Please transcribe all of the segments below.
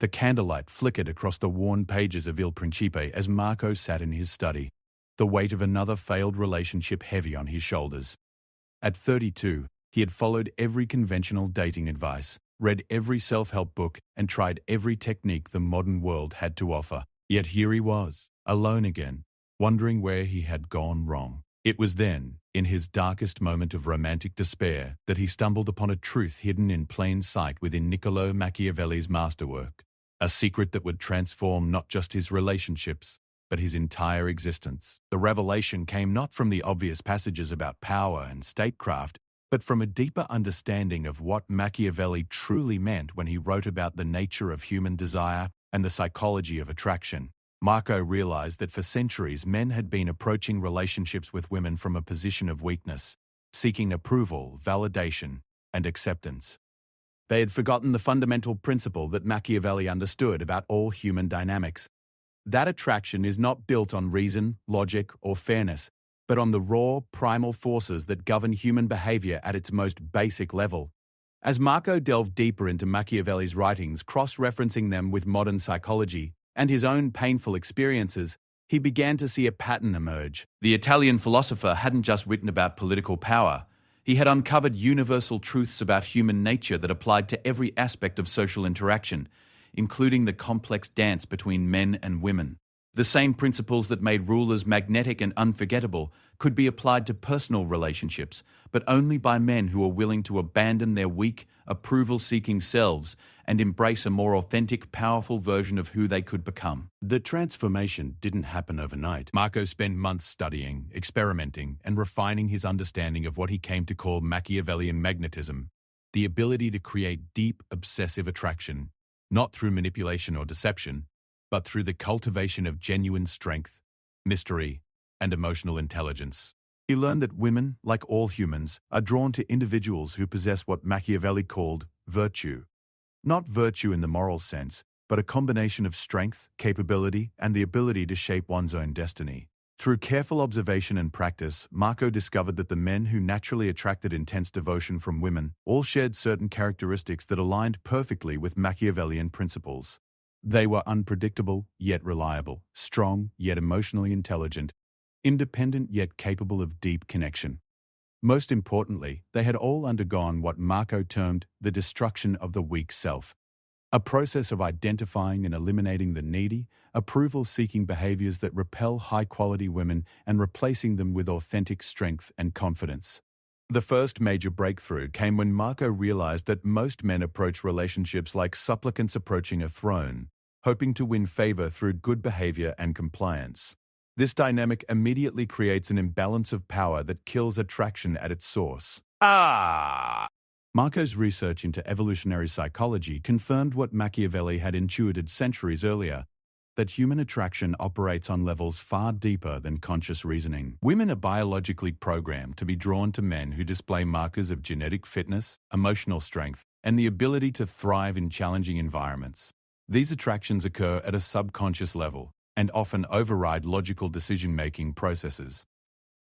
The candlelight flickered across the worn pages of Il Principe as Marco sat in his study, the weight of another failed relationship heavy on his shoulders. At 32, he had followed every conventional dating advice, read every self-help book, and tried every technique the modern world had to offer. Yet here he was, alone again, wondering where he had gone wrong. It was then, in his darkest moment of romantic despair, that he stumbled upon a truth hidden in plain sight within Niccolò Machiavelli's masterwork, a secret that would transform not just his relationships, but his entire existence. The revelation came not from the obvious passages about power and statecraft, but from a deeper understanding of what Machiavelli truly meant when he wrote about the nature of human desire and the psychology of attraction. Marco realized that for centuries men had been approaching relationships with women from a position of weakness, seeking approval, validation, and acceptance. They had forgotten the fundamental principle that Machiavelli understood about all human dynamics. That attraction is not built on reason, logic, or fairness, but on the raw, primal forces that govern human behavior at its most basic level. As Marco delved deeper into Machiavelli's writings, cross-referencing them with modern psychology and his own painful experiences, he began to see a pattern emerge. The Italian philosopher hadn't just written about political power. He had uncovered universal truths about human nature that applied to every aspect of social interaction, including the complex dance between men and women. The same principles that made rulers magnetic and unforgettable could be applied to personal relationships, but only by men who are willing to abandon their weak, approval-seeking selves and embrace a more authentic, powerful version of who they could become. The transformation didn't happen overnight. Marco spent months studying, experimenting, and refining his understanding of what he came to call Machiavellian magnetism, the ability to create deep, obsessive attraction, not through manipulation or deception, but through the cultivation of genuine strength, mystery, and emotional intelligence. He learned that women, like all humans, are drawn to individuals who possess what Machiavelli called virtue. Not virtue in the moral sense, but a combination of strength, capability, and the ability to shape one's own destiny. Through careful observation and practice, Marco discovered that the men who naturally attracted intense devotion from women all shared certain characteristics that aligned perfectly with Machiavellian principles. They were unpredictable yet reliable, strong yet emotionally intelligent, independent yet capable of deep connection. Most importantly, they had all undergone what Marco termed the destruction of the weak self, a process of identifying and eliminating the needy, approval-seeking behaviors that repel high-quality women and replacing them with authentic strength and confidence. The first major breakthrough came when Marco realized that most men approach relationships like supplicants approaching a throne, hoping to win favor through good behavior and compliance. This dynamic immediately creates an imbalance of power that kills attraction at its source. Marco's research into evolutionary psychology confirmed what Machiavelli had intuited centuries earlier, that human attraction operates on levels far deeper than conscious reasoning. Women are biologically programmed to be drawn to men who display markers of genetic fitness, emotional strength, and the ability to thrive in challenging environments. These attractions occur at a subconscious level and often override logical decision-making processes.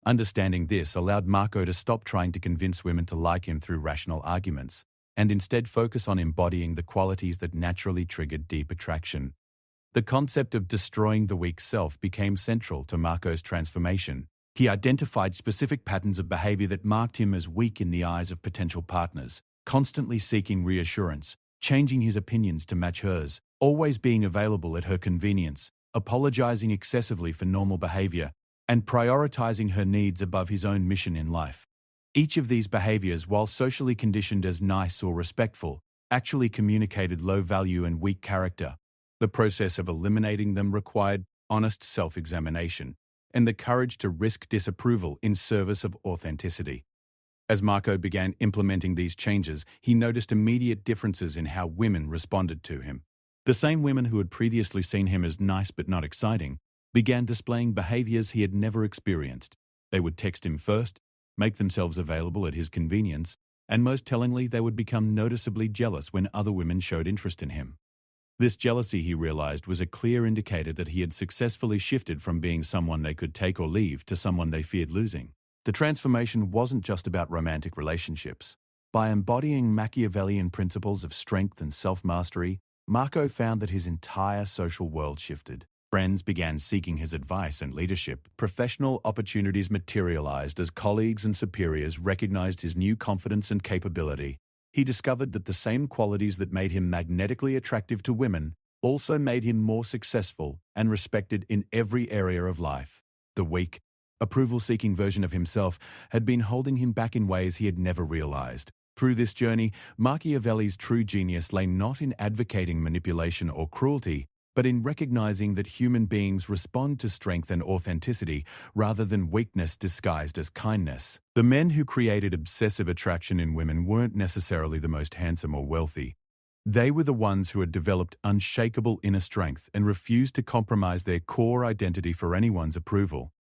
Understanding this allowed Marco to stop trying to convince women to like him through rational arguments, and instead focus on embodying the qualities that naturally triggered deep attraction. The concept of destroying the weak self became central to Marco's transformation. He identified specific patterns of behavior that marked him as weak in the eyes of potential partners, constantly seeking reassurance, changing his opinions to match hers, always being available at her convenience, apologizing excessively for normal behavior, and prioritizing her needs above his own mission in life. Each of these behaviors, while socially conditioned as nice or respectful, actually communicated low value and weak character. The process of eliminating them required honest self-examination and the courage to risk disapproval in service of authenticity. As Marco began implementing these changes, he noticed immediate differences in how women responded to him. The same women who had previously seen him as nice but not exciting began displaying behaviors he had never experienced. They would text him first, make themselves available at his convenience, and most tellingly, they would become noticeably jealous when other women showed interest in him. This jealousy, he realized, was a clear indicator that he had successfully shifted from being someone they could take or leave to someone they feared losing. The transformation wasn't just about romantic relationships. By embodying Machiavellian principles of strength and self-mastery, Marco found that his entire social world shifted. Friends began seeking his advice and leadership. Professional opportunities materialized as colleagues and superiors recognized his new confidence and capability. He discovered that the same qualities that made him magnetically attractive to women also made him more successful and respected in every area of life. The weak, approval-seeking version of himself had been holding him back in ways he had never realized. Through this journey, Machiavelli's true genius lay not in advocating manipulation or cruelty, but in recognizing that human beings respond to strength and authenticity rather than weakness disguised as kindness. The men who created obsessive attraction in women weren't necessarily the most handsome or wealthy. They were the ones who had developed unshakable inner strength and refused to compromise their core identity for anyone's approval.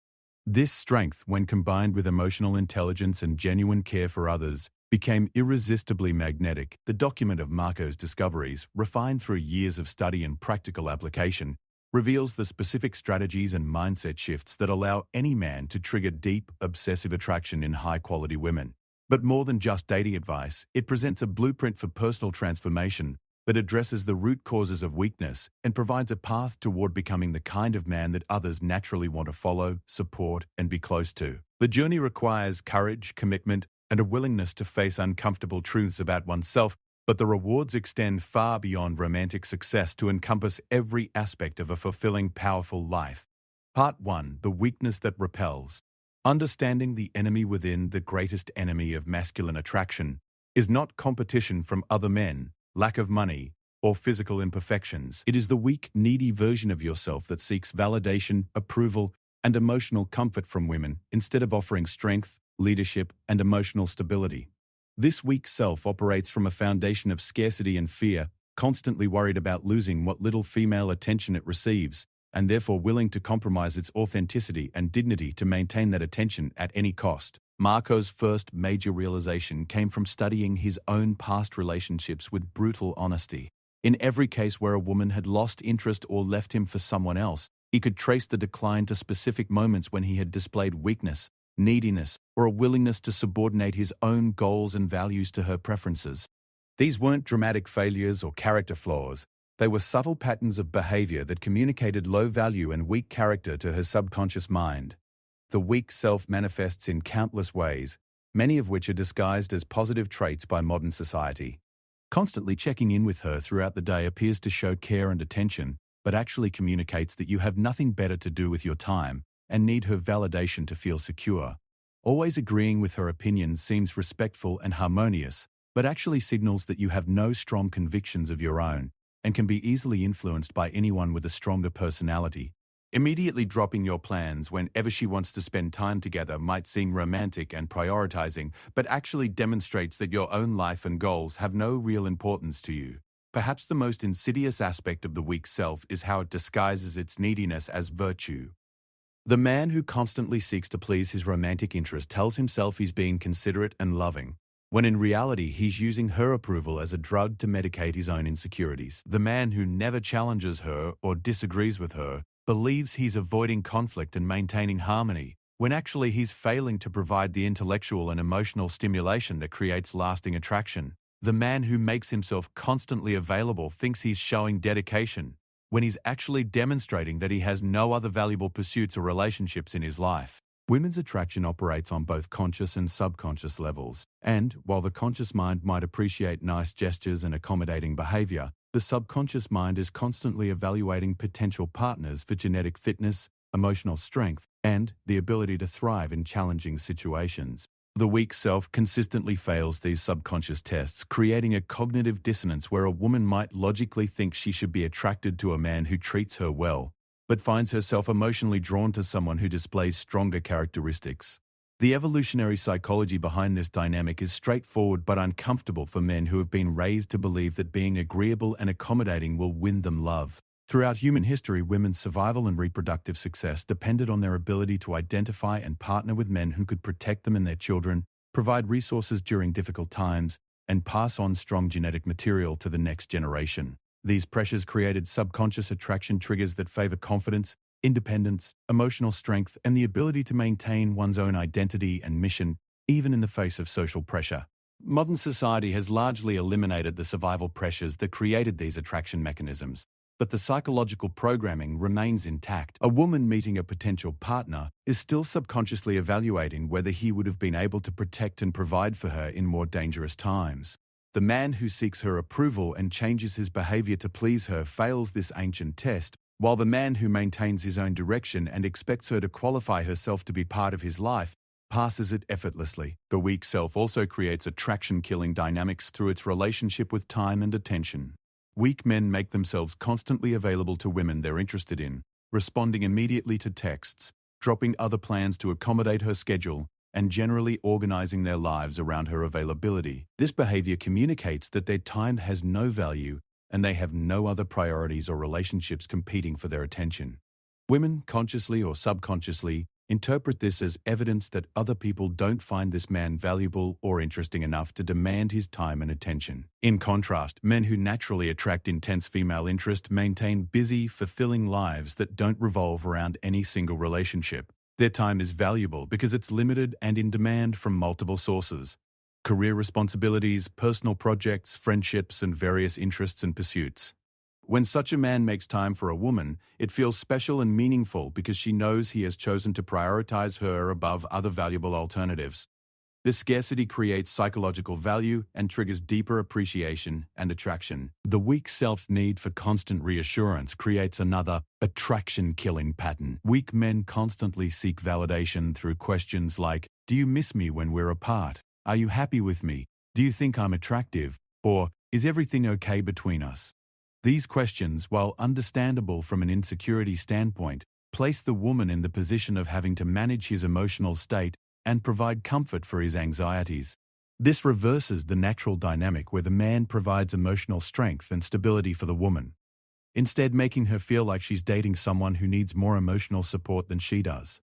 This strength, when combined with emotional intelligence and genuine care for others, became irresistibly magnetic. The document of Marco's discoveries, refined through years of study and practical application, reveals the specific strategies and mindset shifts that allow any man to trigger deep, obsessive attraction in high-quality women. But more than just dating advice, it presents a blueprint for personal transformation that addresses the root causes of weakness and provides a path toward becoming the kind of man that others naturally want to follow, support, and be close to. The journey requires courage, commitment, and a willingness to face uncomfortable truths about oneself, but the rewards extend far beyond romantic success to encompass every aspect of a fulfilling, powerful life. Part 1. The weakness that repels. Understanding the enemy within. The greatest enemy of masculine attraction is not competition from other men, lack of money, or physical imperfections. It is the weak, needy version of yourself that seeks validation, approval, and emotional comfort from women instead of offering strength, leadership, and emotional stability. This weak self operates from a foundation of scarcity and fear, constantly worried about losing what little female attention it receives, and therefore willing to compromise its authenticity and dignity to maintain that attention at any cost. Marco's first major realization came from studying his own past relationships with brutal honesty. In every case where a woman had lost interest or left him for someone else, he could trace the decline to specific moments when he had displayed weakness, neediness, or a willingness to subordinate his own goals and values to her preferences. These weren't dramatic failures or character flaws. They were subtle patterns of behavior that communicated low value and weak character to her subconscious mind. The weak self manifests in countless ways, many of which are disguised as positive traits by modern society. Constantly checking in with her throughout the day appears to show care and attention, but actually communicates that you have nothing better to do with your time and need her validation to feel secure. Always agreeing with her opinions seems respectful and harmonious, but actually signals that you have no strong convictions of your own and can be easily influenced by anyone with a stronger personality. Immediately dropping your plans whenever she wants to spend time together might seem romantic and prioritizing, but actually demonstrates that your own life and goals have no real importance to you. Perhaps the most insidious aspect of the weak self is how it disguises its neediness as virtue. The man who constantly seeks to please his romantic interest tells himself he's being considerate and loving, when in reality he's using her approval as a drug to medicate his own insecurities. The man who never challenges her or disagrees with her believes he's avoiding conflict and maintaining harmony, when actually he's failing to provide the intellectual and emotional stimulation that creates lasting attraction. The man who makes himself constantly available thinks he's showing dedication, when he's actually demonstrating that he has no other valuable pursuits or relationships in his life. Women's attraction operates on both conscious and subconscious levels, and while the conscious mind might appreciate nice gestures and accommodating behavior, the subconscious mind is constantly evaluating potential partners for genetic fitness, emotional strength, and the ability to thrive in challenging situations. The weak self consistently fails these subconscious tests, creating a cognitive dissonance where a woman might logically think she should be attracted to a man who treats her well, but finds herself emotionally drawn to someone who displays stronger characteristics. The evolutionary psychology behind this dynamic is straightforward but uncomfortable for men who have been raised to believe that being agreeable and accommodating will win them love. Throughout human history, women's survival and reproductive success depended on their ability to identify and partner with men who could protect them and their children, provide resources during difficult times, and pass on strong genetic material to the next generation. These pressures created subconscious attraction triggers that favor confidence, independence, emotional strength, and the ability to maintain one's own identity and mission, even in the face of social pressure. Modern society has largely eliminated the survival pressures that created these attraction mechanisms, but the psychological programming remains intact. A woman meeting a potential partner is still subconsciously evaluating whether he would have been able to protect and provide for her in more dangerous times. The man who seeks her approval and changes his behavior to please her fails this ancient test, while the man who maintains his own direction and expects her to qualify herself to be part of his life passes it effortlessly. The weak self also creates attraction-killing dynamics through its relationship with time and attention. Weak men make themselves constantly available to women they're interested in, responding immediately to texts, dropping other plans to accommodate her schedule, and generally organizing their lives around her availability. This behavior communicates that their time has no value and they have no other priorities or relationships competing for their attention. Women, consciously or subconsciously, interpret this as evidence that other people don't find this man valuable or interesting enough to demand his time and attention. In contrast, men who naturally attract intense female interest maintain busy, fulfilling lives that don't revolve around any single relationship. Their time is valuable because it's limited and in demand from multiple sources: career responsibilities, personal projects, friendships, and various interests and pursuits. When such a man makes time for a woman, it feels special and meaningful because she knows he has chosen to prioritize her above other valuable alternatives. This scarcity creates psychological value and triggers deeper appreciation and attraction. The weak self's need for constant reassurance creates another attraction-killing pattern. Weak men constantly seek validation through questions like, "Do you miss me when we're apart? Are you happy with me? Do you think I'm attractive? Or, is everything okay between us?" These questions, while understandable from an insecurity standpoint, place the woman in the position of having to manage his emotional state and provide comfort for his anxieties. This reverses the natural dynamic where the man provides emotional strength and stability for the woman, instead making her feel like she's dating someone who needs more emotional support than she does.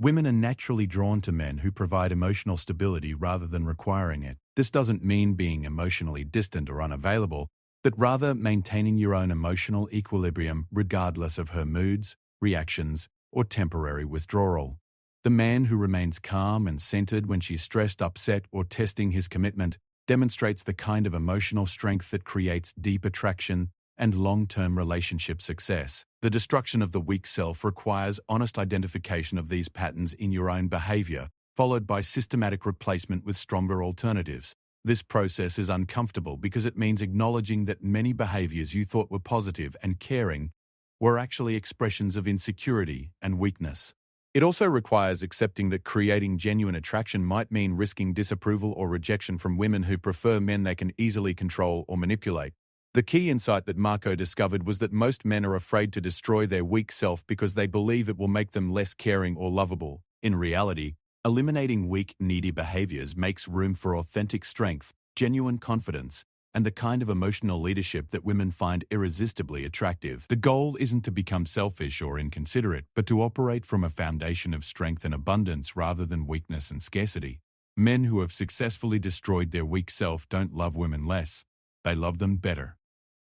Women are naturally drawn to men who provide emotional stability rather than requiring it. This doesn't mean being emotionally distant or unavailable, but rather maintaining your own emotional equilibrium regardless of her moods, reactions, or temporary withdrawal. The man who remains calm and centered when she's stressed, upset, or testing his commitment demonstrates the kind of emotional strength that creates deep attraction and long-term relationship success. The destruction of the weak self requires honest identification of these patterns in your own behavior, followed by systematic replacement with stronger alternatives. This process is uncomfortable because it means acknowledging that many behaviors you thought were positive and caring were actually expressions of insecurity and weakness. It also requires accepting that creating genuine attraction might mean risking disapproval or rejection from women who prefer men they can easily control or manipulate. The key insight that Marco discovered was that most men are afraid to destroy their weak self because they believe it will make them less caring or lovable. In reality, eliminating weak, needy behaviors makes room for authentic strength, genuine confidence, and the kind of emotional leadership that women find irresistibly attractive. The goal isn't to become selfish or inconsiderate, but to operate from a foundation of strength and abundance rather than weakness and scarcity. Men who have successfully destroyed their weak self don't love women less, they love them better.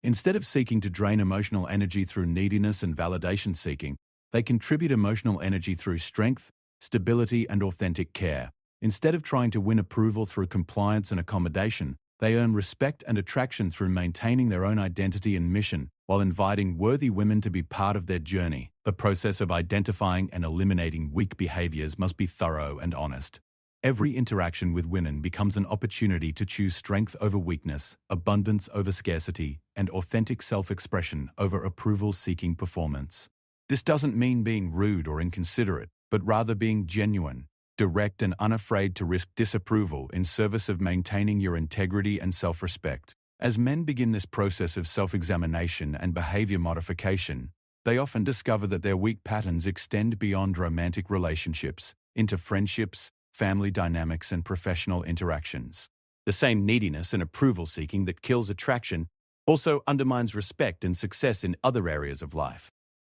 Instead of seeking to drain emotional energy through neediness and validation seeking, they contribute emotional energy through strength, stability, and authentic care. Instead of trying to win approval through compliance and accommodation, they earn respect and attraction through maintaining their own identity and mission, while inviting worthy women to be part of their journey. The process of identifying and eliminating weak behaviors must be thorough and honest. Every interaction with women becomes an opportunity to choose strength over weakness, abundance over scarcity, and authentic self-expression over approval-seeking performance. This doesn't mean being rude or inconsiderate, but rather being genuine, direct, and unafraid to risk disapproval in service of maintaining your integrity and self-respect. As men begin this process of self-examination and behavior modification, they often discover that their weak patterns extend beyond romantic relationships, into friendships, family dynamics, and professional interactions. The same neediness and approval-seeking that kills attraction also undermines respect and success in other areas of life.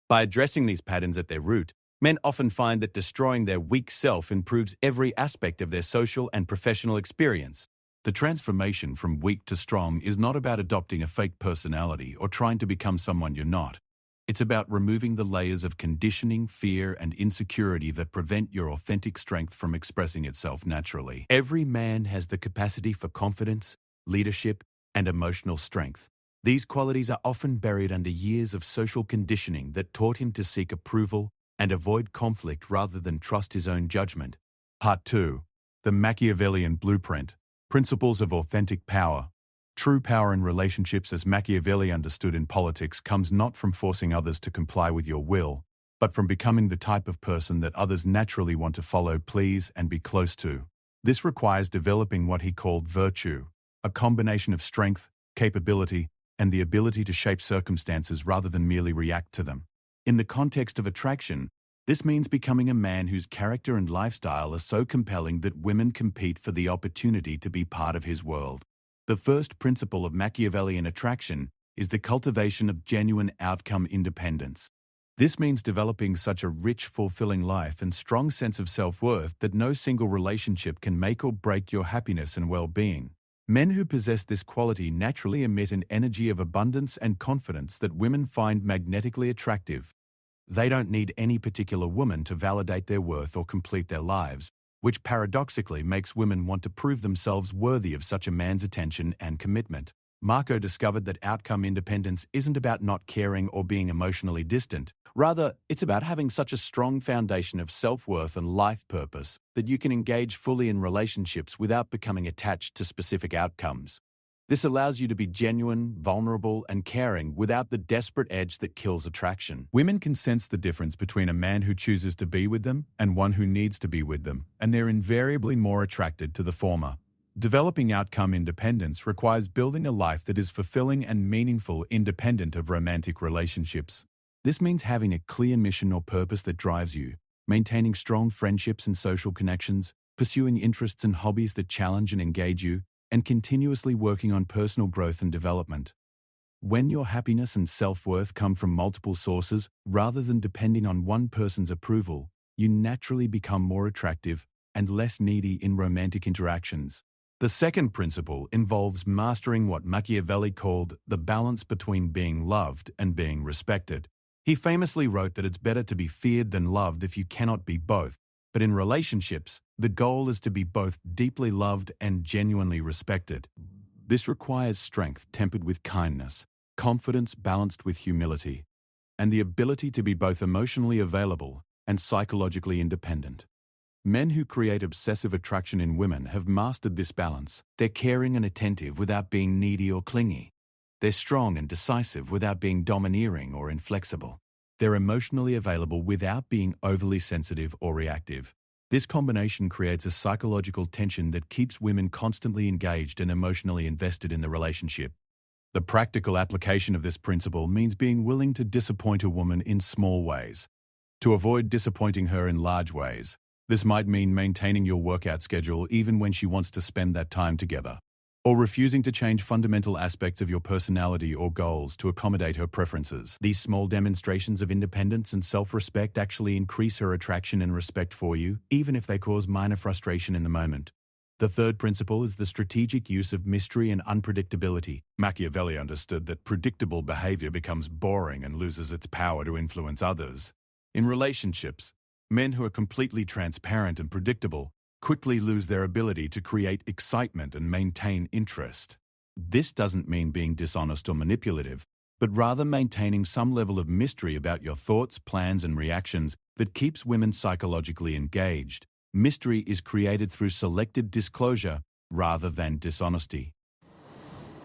By addressing these patterns at their root, men often find that destroying their weak self improves every aspect of their social and professional experience. The transformation from weak to strong is not about adopting a fake personality or trying to become someone you're not. It's about removing the layers of conditioning, fear, and insecurity that prevent your authentic strength from expressing itself naturally. Every man has the capacity for confidence, leadership, and emotional strength. These qualities are often buried under years of social conditioning that taught him to seek approval and avoid conflict rather than trust his own judgment. Part 2. The Machiavellian Blueprint. Principles of Authentic Power. True power in relationships, as Machiavelli understood in politics, comes not from forcing others to comply with your will, but from becoming the type of person that others naturally want to follow, please, and be close to. This requires developing what he called virtue, a combination of strength, capability, and the ability to shape circumstances rather than merely react to them. In the context of attraction, this means becoming a man whose character and lifestyle are so compelling that women compete for the opportunity to be part of his world. The first principle of Machiavellian attraction is the cultivation of genuine outcome independence. This means developing such a rich, fulfilling life and strong sense of self-worth that no single relationship can make or break your happiness and well-being. Men who possess this quality naturally emit an energy of abundance and confidence that women find magnetically attractive. They don't need any particular woman to validate their worth or complete their lives, which paradoxically makes women want to prove themselves worthy of such a man's attention and commitment. Marco discovered that outcome independence isn't about not caring or being emotionally distant. Rather, it's about having such a strong foundation of self-worth and life purpose that you can engage fully in relationships without becoming attached to specific outcomes. This allows you to be genuine, vulnerable, and caring without the desperate edge that kills attraction. Women can sense the difference between a man who chooses to be with them and one who needs to be with them, and they're invariably more attracted to the former. Developing outcome independence requires building a life that is fulfilling and meaningful independent of romantic relationships. This means having a clear mission or purpose that drives you, maintaining strong friendships and social connections, pursuing interests and hobbies that challenge and engage you, and continuously working on personal growth and development. When your happiness and self-worth come from multiple sources rather than depending on one person's approval, you naturally become more attractive and less needy in romantic interactions. The second principle involves mastering what Machiavelli called the balance between being loved and being respected. He famously wrote that it's better to be feared than loved if you cannot be both. But in relationships, the goal is to be both deeply loved and genuinely respected. This requires strength tempered with kindness, confidence balanced with humility, and the ability to be both emotionally available and psychologically independent. Men who create obsessive attraction in women have mastered this balance. They're caring and attentive without being needy or clingy. They're strong and decisive without being domineering or inflexible. They're emotionally available without being overly sensitive or reactive. This combination creates a psychological tension that keeps women constantly engaged and emotionally invested in the relationship. The practical application of this principle means being willing to disappoint a woman in small ways, to avoid disappointing her in large ways. This might mean maintaining your workout schedule even when she wants to spend that time together, or refusing to change fundamental aspects of your personality or goals to accommodate her preferences. These small demonstrations of independence and self-respect actually increase her attraction and respect for you, even if they cause minor frustration in the moment. The third principle is the strategic use of mystery and unpredictability. Machiavelli understood that predictable behavior becomes boring and loses its power to influence others. In relationships, men who are completely transparent and predictable quickly lose their ability to create excitement and maintain interest. This doesn't mean being dishonest or manipulative, but rather maintaining some level of mystery about your thoughts, plans, and reactions that keeps women psychologically engaged. Mystery is created through selective disclosure rather than dishonesty.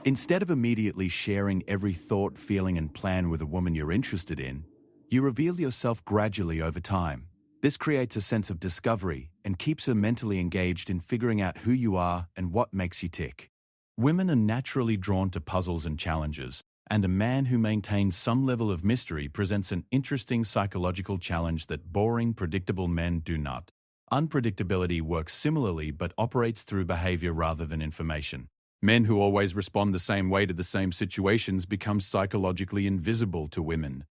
Instead of immediately sharing every thought, feeling, and plan with a woman you're interested in, you reveal yourself gradually over time. This creates a sense of discovery and keeps her mentally engaged in figuring out who you are and what makes you tick. Women are naturally drawn to puzzles and challenges, and a man who maintains some level of mystery presents an interesting psychological challenge that boring, predictable men do not. Unpredictability works similarly but operates through behavior rather than information. Men who always respond the same way to the same situations become psychologically invisible to women.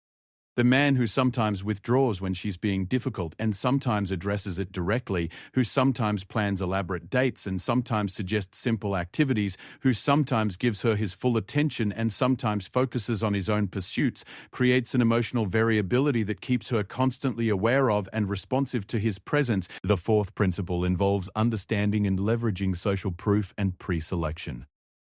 The man who sometimes withdraws when she's being difficult and sometimes addresses it directly, who sometimes plans elaborate dates and sometimes suggests simple activities, who sometimes gives her his full attention and sometimes focuses on his own pursuits, creates an emotional variability that keeps her constantly aware of and responsive to his presence. The fourth principle involves understanding and leveraging social proof and pre-selection.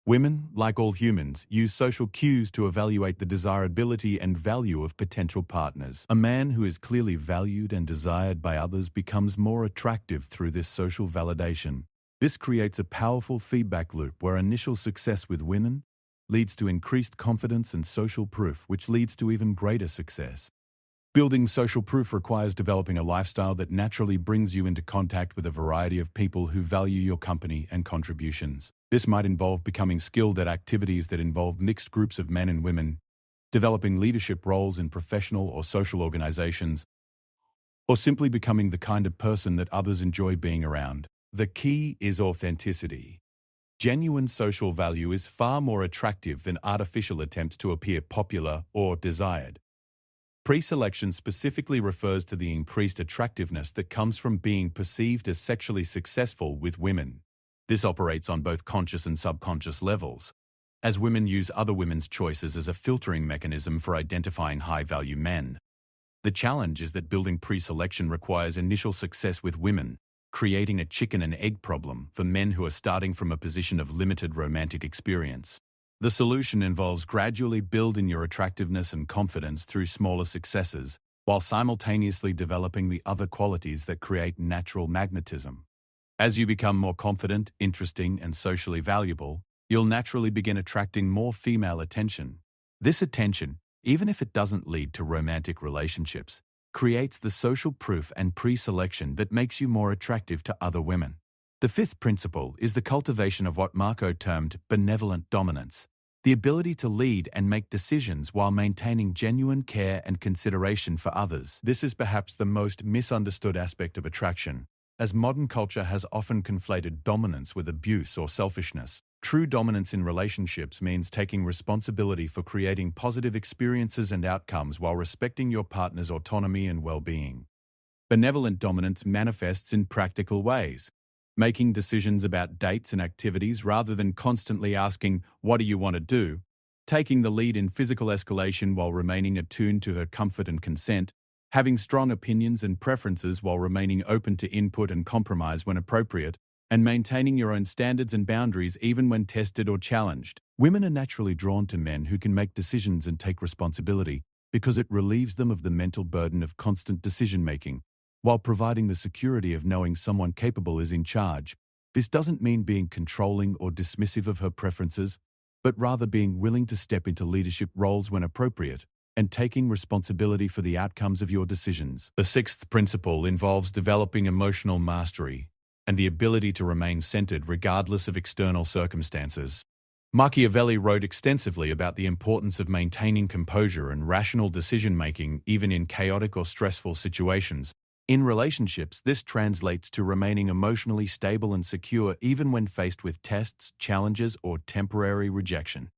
Women, like all humans, use social cues to evaluate the desirability and value of potential partners. A man who is clearly valued and desired by others becomes more attractive through this social validation. This creates a powerful feedback loop where initial success with women leads to increased confidence and social proof, which leads to even greater success. Building social proof requires developing a lifestyle that naturally brings you into contact with a variety of people who value your company and contributions. This might involve becoming skilled at activities that involve mixed groups of men and women, developing leadership roles in professional or social organizations, or simply becoming the kind of person that others enjoy being around. The key is authenticity. Genuine social value is far more attractive than artificial attempts to appear popular or desired. Pre-selection specifically refers to the increased attractiveness that comes from being perceived as sexually successful with women. This operates on both conscious and subconscious levels, as women use other women's choices as a filtering mechanism for identifying high-value men. The challenge is that building pre-selection requires initial success with women, creating a chicken and egg problem for men who are starting from a position of limited romantic experience. The solution involves gradually building your attractiveness and confidence through smaller successes, while simultaneously developing the other qualities that create natural magnetism. As you become more confident, interesting, and socially valuable, you'll naturally begin attracting more female attention. This attention, even if it doesn't lead to romantic relationships, creates the social proof and pre-selection that makes you more attractive to other women. The fifth principle is the cultivation of what Marco termed benevolent dominance, the ability to lead and make decisions while maintaining genuine care and consideration for others. This is perhaps the most misunderstood aspect of attraction, as modern culture has often conflated dominance with abuse or selfishness. True dominance in relationships means taking responsibility for creating positive experiences and outcomes while respecting your partner's autonomy and well-being. Benevolent dominance manifests in practical ways, making decisions about dates and activities rather than constantly asking, "What do you want to do?" Taking the lead in physical escalation while remaining attuned to her comfort and consent, having strong opinions and preferences while remaining open to input and compromise when appropriate, and maintaining your own standards and boundaries even when tested or challenged. Women are naturally drawn to men who can make decisions and take responsibility because it relieves them of the mental burden of constant decision-making, while providing the security of knowing someone capable is in charge. This doesn't mean being controlling or dismissive of her preferences, but rather being willing to step into leadership roles when appropriate and taking responsibility for the outcomes of your decisions. The sixth principle involves developing emotional mastery and the ability to remain centered regardless of external circumstances. Machiavelli wrote extensively about the importance of maintaining composure and rational decision-making even in chaotic or stressful situations. In relationships, this translates to remaining emotionally stable and secure even when faced with tests, challenges, or temporary rejection.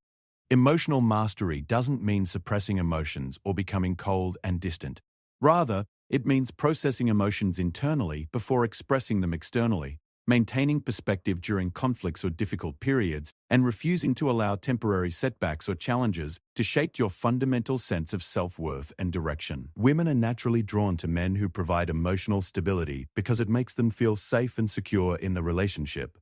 Emotional mastery doesn't mean suppressing emotions or becoming cold and distant. Rather, it means processing emotions internally before expressing them externally, maintaining perspective during conflicts or difficult periods, and refusing to allow temporary setbacks or challenges to shake your fundamental sense of self-worth and direction. Women are naturally drawn to men who provide emotional stability because it makes them feel safe and secure in the relationship.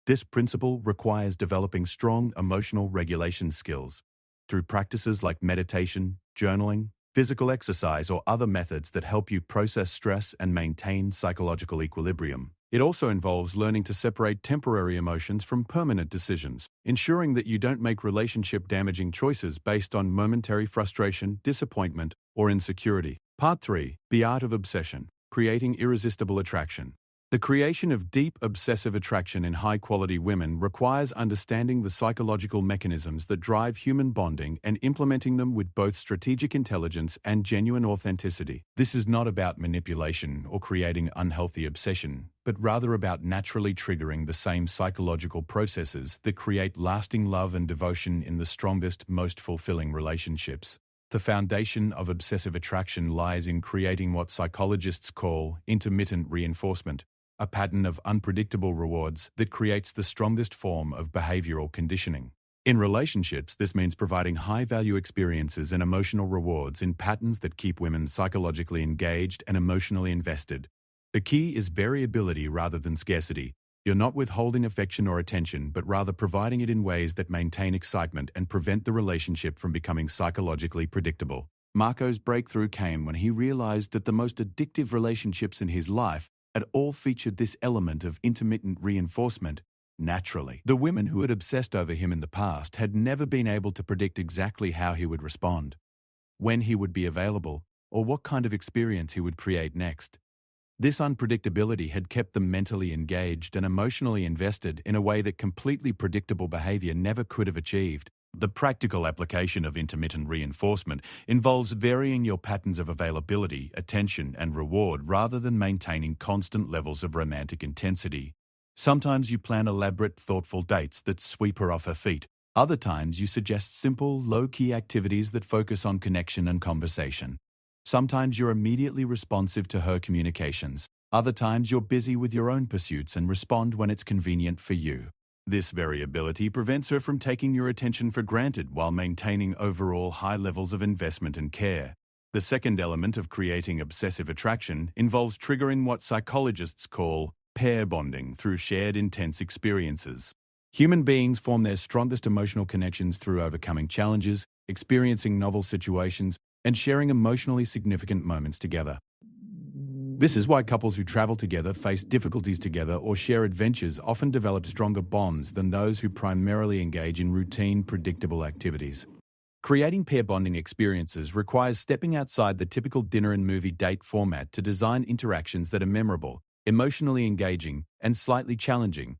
This principle requires developing strong emotional regulation skills through practices like meditation, journaling, physical exercise, or other methods that help you process stress and maintain psychological equilibrium. It also involves learning to separate temporary emotions from permanent decisions, ensuring that you don't make relationship-damaging choices based on momentary frustration, disappointment, or insecurity. Part 3. The Art of Obsession. Creating Irresistible Attraction. The creation of deep, obsessive attraction in high-quality women requires understanding the psychological mechanisms that drive human bonding and implementing them with both strategic intelligence and genuine authenticity. This is not about manipulation or creating unhealthy obsession, but rather about naturally triggering the same psychological processes that create lasting love and devotion in the strongest, most fulfilling relationships. The foundation of obsessive attraction lies in creating what psychologists call intermittent reinforcement, a pattern of unpredictable rewards that creates the strongest form of behavioral conditioning. In relationships, this means providing high-value experiences and emotional rewards in patterns that keep women psychologically engaged and emotionally invested. The key is variability rather than scarcity. You're not withholding affection or attention, but rather providing it in ways that maintain excitement and prevent the relationship from becoming psychologically predictable. Marco's breakthrough came when he realized that the most addictive relationships in his life had all featured this element of intermittent reinforcement naturally. The women who had obsessed over him in the past had never been able to predict exactly how he would respond, when he would be available, or what kind of experience he would create next. This unpredictability had kept them mentally engaged and emotionally invested in a way that completely predictable behavior never could have achieved. The practical application of intermittent reinforcement involves varying your patterns of availability, attention, and reward rather than maintaining constant levels of romantic intensity. Sometimes you plan elaborate, thoughtful dates that sweep her off her feet. Other times you suggest simple, low-key activities that focus on connection and conversation. Sometimes you're immediately responsive to her communications. Other times you're busy with your own pursuits and respond when it's convenient for you. This variability prevents her from taking your attention for granted while maintaining overall high levels of investment and care. The second element of creating obsessive attraction involves triggering what psychologists call pair bonding through shared intense experiences. Human beings form their strongest emotional connections through overcoming challenges, experiencing novel situations, and sharing emotionally significant moments together. This is why couples who travel together, face difficulties together, or share adventures often develop stronger bonds than those who primarily engage in routine, predictable activities. Creating pair bonding experiences requires stepping outside the typical dinner and movie date format to design interactions that are memorable, emotionally engaging, and slightly challenging.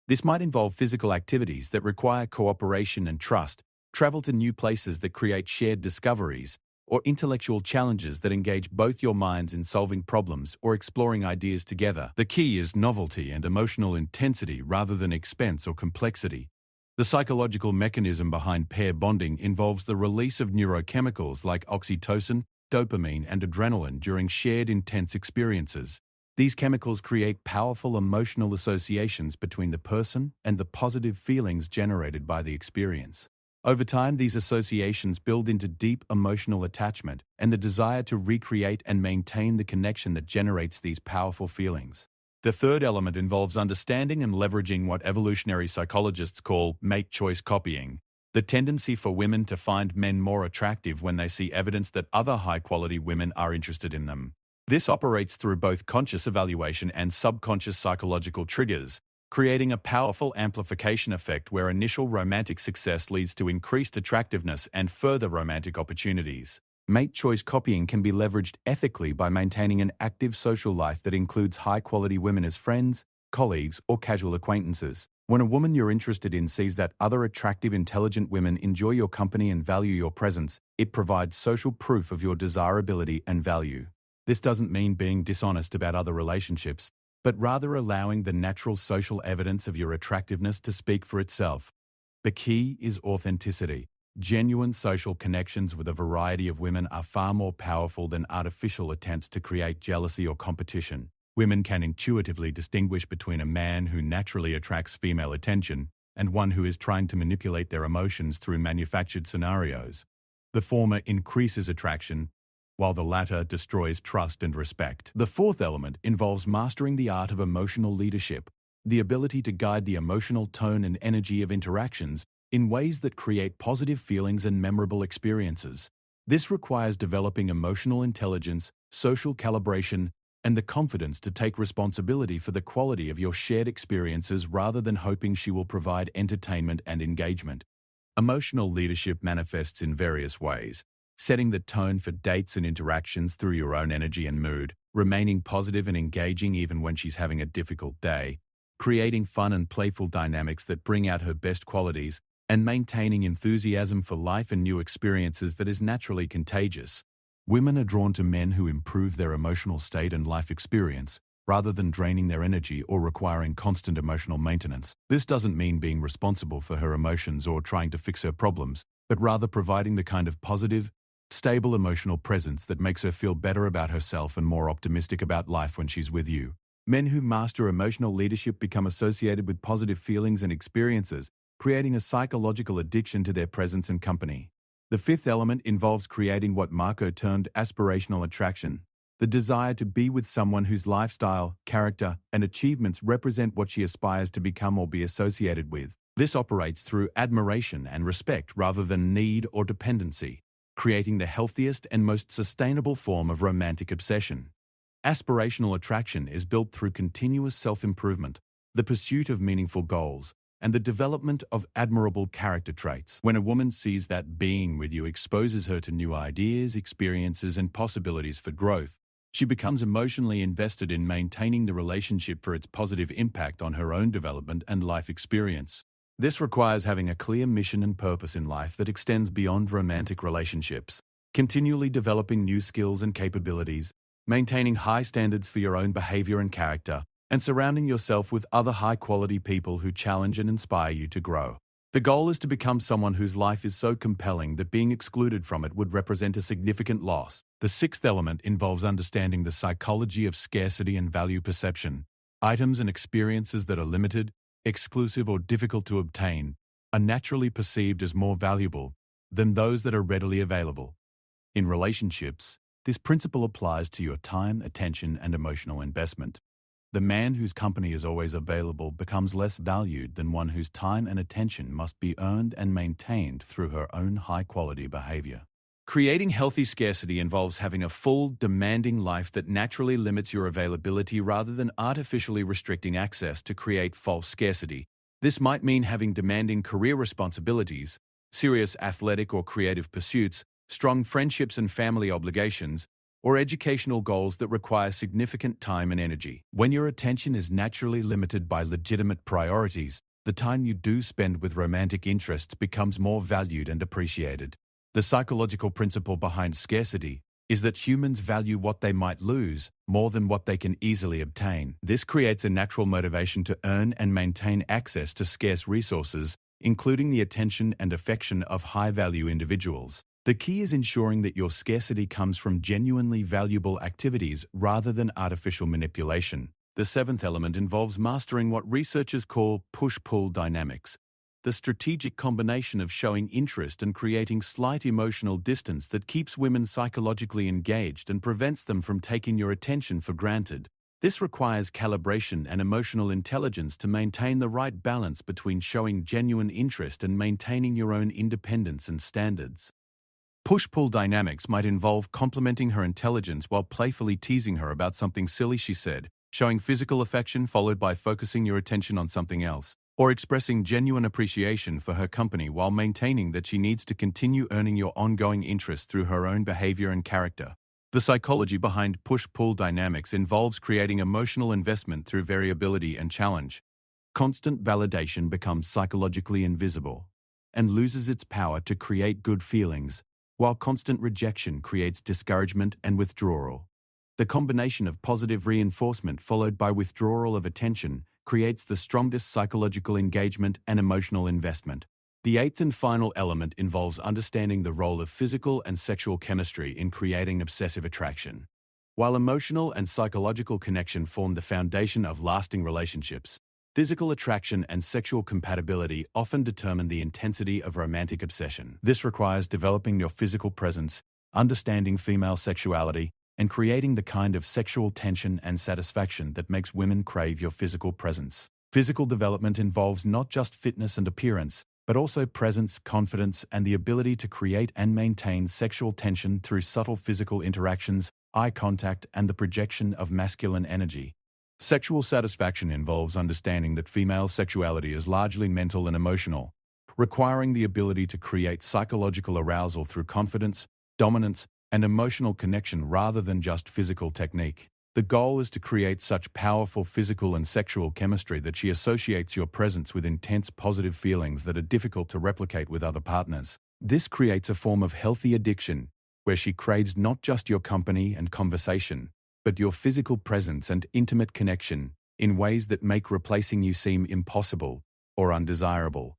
This might involve physical activities that require cooperation and trust, travel to new places that create shared discoveries, or intellectual challenges that engage both your minds in solving problems or exploring ideas together. The key is novelty and emotional intensity rather than expense or complexity. The psychological mechanism behind pair bonding involves the release of neurochemicals like oxytocin, dopamine, and adrenaline during shared intense experiences. These chemicals create powerful emotional associations between the person and the positive feelings generated by the experience. Over time, these associations build into deep emotional attachment and the desire to recreate and maintain the connection that generates these powerful feelings. The third element involves understanding and leveraging what evolutionary psychologists call mate choice copying, the tendency for women to find men more attractive when they see evidence that other high-quality women are interested in them. This operates through both conscious evaluation and subconscious psychological triggers, creating a powerful amplification effect where initial romantic success leads to increased attractiveness and further romantic opportunities. Mate choice copying can be leveraged ethically by maintaining an active social life that includes high-quality women as friends, colleagues, or casual acquaintances. When a woman you're interested in sees that other attractive, intelligent women enjoy your company and value your presence, it provides social proof of your desirability and value. This doesn't mean being dishonest about other relationships, but rather allowing the natural social evidence of your attractiveness to speak for itself. The key is authenticity. Genuine social connections with a variety of women are far more powerful than artificial attempts to create jealousy or competition. Women can intuitively distinguish between a man who naturally attracts female attention and one who is trying to manipulate their emotions through manufactured scenarios. The former increases attraction, while the latter destroys trust and respect. The fourth element involves mastering the art of emotional leadership, the ability to guide the emotional tone and energy of interactions in ways that create positive feelings and memorable experiences. This requires developing emotional intelligence, social calibration, and the confidence to take responsibility for the quality of your shared experiences rather than hoping she will provide entertainment and engagement. Emotional leadership manifests in various ways: setting the tone for dates and interactions through your own energy and mood, remaining positive and engaging even when she's having a difficult day, creating fun and playful dynamics that bring out her best qualities, and maintaining enthusiasm for life and new experiences that is naturally contagious. Women are drawn to men who improve their emotional state and life experience, rather than draining their energy or requiring constant emotional maintenance. This doesn't mean being responsible for her emotions or trying to fix her problems, but rather providing the kind of positive, stable emotional presence that makes her feel better about herself and more optimistic about life when she's with you. Men who master emotional leadership become associated with positive feelings and experiences, creating a psychological addiction to their presence and company. The fifth element involves creating what Marco termed aspirational attraction, the desire to be with someone whose lifestyle, character, and achievements represent what she aspires to become or be associated with. This operates through admiration and respect rather than need or dependency, creating the healthiest and most sustainable form of romantic obsession. Aspirational attraction is built through continuous self-improvement, the pursuit of meaningful goals, and the development of admirable character traits. When a woman sees that being with you exposes her to new ideas, experiences, and possibilities for growth, she becomes emotionally invested in maintaining the relationship for its positive impact on her own development and life experience. This requires having a clear mission and purpose in life that extends beyond romantic relationships, continually developing new skills and capabilities, maintaining high standards for your own behavior and character, and surrounding yourself with other high-quality people who challenge and inspire you to grow. The goal is to become someone whose life is so compelling that being excluded from it would represent a significant loss. The sixth element involves understanding the psychology of scarcity and value perception. Items and experiences that are limited, exclusive, or difficult to obtain are naturally perceived as more valuable than those that are readily available. In relationships, this principle applies to your time, attention, and emotional investment. The man whose company is always available becomes less valued than one whose time and attention must be earned and maintained through her own high-quality behavior. Creating healthy scarcity involves having a full, demanding life that naturally limits your availability rather than artificially restricting access to create false scarcity. This might mean having demanding career responsibilities, serious athletic or creative pursuits, strong friendships and family obligations, or educational goals that require significant time and energy. When your attention is naturally limited by legitimate priorities, the time you do spend with romantic interests becomes more valued and appreciated. The psychological principle behind scarcity is that humans value what they might lose more than what they can easily obtain. This creates a natural motivation to earn and maintain access to scarce resources, including the attention and affection of high-value individuals. The key is ensuring that your scarcity comes from genuinely valuable activities rather than artificial manipulation. The seventh element involves mastering what researchers call push-pull dynamics, the strategic combination of showing interest and creating slight emotional distance that keeps women psychologically engaged and prevents them from taking your attention for granted. This requires calibration and emotional intelligence to maintain the right balance between showing genuine interest and maintaining your own independence and standards. Push-pull dynamics might involve complimenting her intelligence while playfully teasing her about something silly she said, showing physical affection followed by focusing your attention on something else, or expressing genuine appreciation for her company while maintaining that she needs to continue earning your ongoing interest through her own behavior and character. The psychology behind push-pull dynamics involves creating emotional investment through variability and challenge. Constant validation becomes psychologically invisible and loses its power to create good feelings, while constant rejection creates discouragement and withdrawal. The combination of positive reinforcement followed by withdrawal of attention creates the strongest psychological engagement and emotional investment. The eighth and final element involves understanding the role of physical and sexual chemistry in creating obsessive attraction. While emotional and psychological connection form the foundation of lasting relationships, physical attraction and sexual compatibility often determine the intensity of romantic obsession. This requires developing your physical presence, understanding female sexuality, and creating the kind of sexual tension and satisfaction that makes women crave your physical presence. Physical development involves not just fitness and appearance, but also presence, confidence, and the ability to create and maintain sexual tension through subtle physical interactions, eye contact, and the projection of masculine energy. Sexual satisfaction involves understanding that female sexuality is largely mental and emotional, requiring the ability to create psychological arousal through confidence, dominance, and emotional connection rather than just physical technique. The goal is to create such powerful physical and sexual chemistry that she associates your presence with intense positive feelings that are difficult to replicate with other partners. This creates a form of healthy addiction, where she craves not just your company and conversation, but your physical presence and intimate connection in ways that make replacing you seem impossible or undesirable.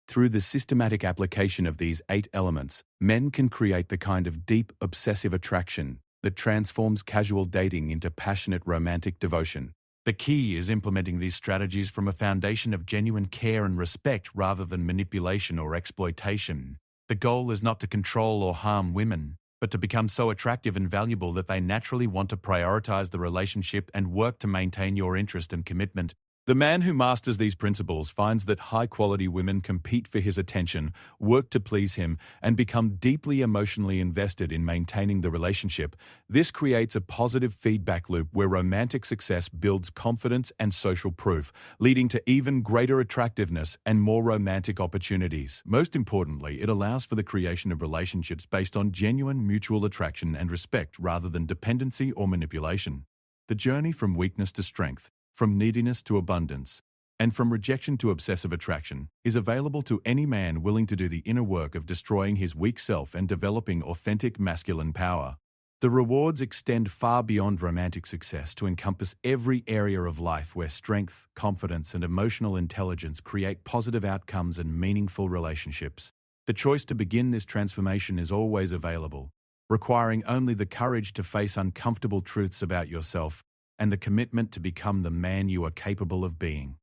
Through the systematic application of these 8 elements, men can create the kind of deep, obsessive attraction that transforms casual dating into passionate romantic devotion. The key is implementing these strategies from a foundation of genuine care and respect rather than manipulation or exploitation. The goal is not to control or harm women, but to become so attractive and valuable that they naturally want to prioritize the relationship and work to maintain your interest and commitment. The man who masters these principles finds that high-quality women compete for his attention, work to please him, and become deeply emotionally invested in maintaining the relationship. This creates a positive feedback loop where romantic success builds confidence and social proof, leading to even greater attractiveness and more romantic opportunities. Most importantly, it allows for the creation of relationships based on genuine mutual attraction and respect rather than dependency or manipulation. The journey from weakness to strength, from neediness to abundance, and from rejection to obsessive attraction, is available to any man willing to do the inner work of destroying his weak self and developing authentic masculine power. The rewards extend far beyond romantic success to encompass every area of life where strength, confidence, and emotional intelligence create positive outcomes and meaningful relationships. The choice to begin this transformation is always available, requiring only the courage to face uncomfortable truths about yourself and the commitment to become the man you are capable of being.